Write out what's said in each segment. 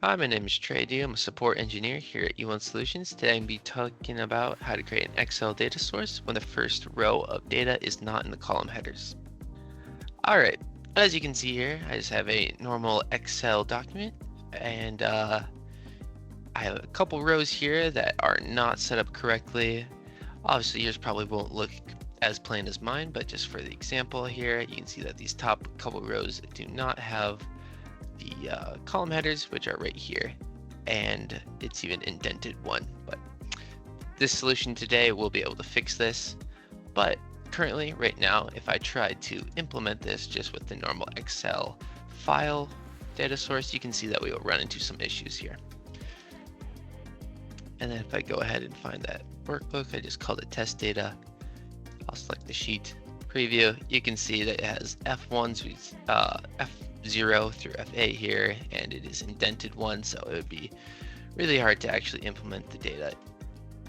Hi, my name is Trey. I'm a support engineer here at U1 Solutions. Today I'm going to be talking about how to create an Excel data source when the first row of data is not in the column headers. All right, as you can see here, I just have a normal Excel document, and I have a couple rows here that are not set up correctly. Obviously, yours probably won't look as plain as mine, but just for the example here, you can see that these top couple rows do not have the column headers, which are right here, and it's even indented one. But this solution today will be able to fix this. But currently, right now, if I try to implement this just with the normal Excel file data source, you can see that we will run into some issues here. And then if I go ahead and find that workbook, I just called it test data. I'll select the sheet preview. You can see that it has F1 F0 through FA here, and it is indented one, so it would be really hard to actually implement the data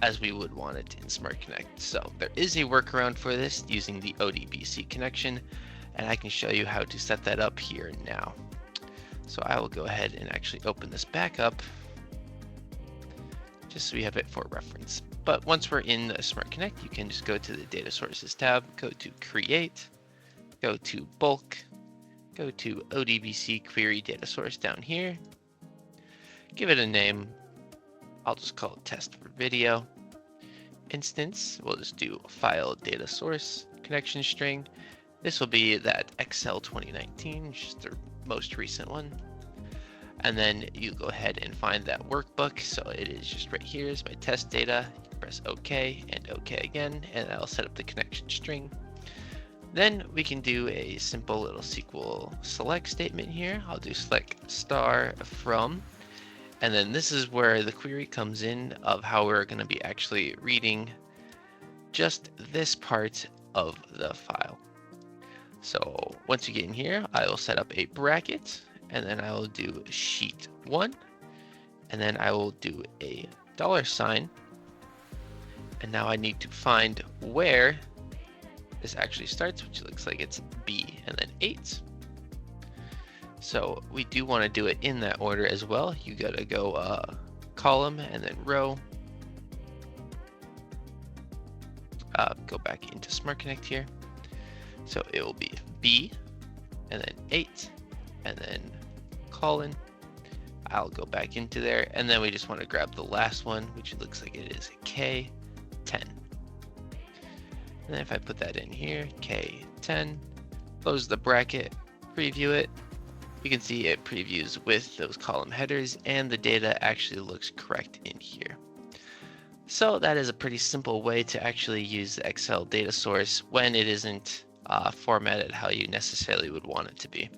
as we would want it in Smart Connect. So there is a workaround for this using the ODBC connection, and I can show you how to set that up here now. So I will go ahead and actually open this back up just so we have it for reference. But once we're in the Smart Connect, you can just go to the Data Sources tab, go to Create, go to Bulk, go to ODBC Query Data Source down here, give it a name. I'll just call it Test for Video. Instance, we'll just do File Data Source Connection String. This will be that Excel 2019, which is the most recent one. And then you go ahead and find that workbook. So it is just right here is my test data. You press OK and OK again, and that'll set up the connection string. Then we can do a simple little SQL select statement here. I'll do select star from, and then this is where the query comes in of how we're going to be actually reading just this part of the file. So once you get in here, I will set up a bracket, and then I will do sheet 1, and then I will do a $sign, and now I need to find where this actually starts, which looks like it's B and then 8. So we do want to do it in that order as well. You gotta go column and then row. Go back into Smart Connect here. So it will be B and then 8 and then colon. I'll go back into there, and then we just want to grab the last one, which looks like it is K10. And then if I put that in here, K10, close the bracket, preview it, you can see it previews with those column headers, and the data actually looks correct in here. So that is a pretty simple way to actually use the Excel data source when it isn't formatted how you necessarily would want it to be.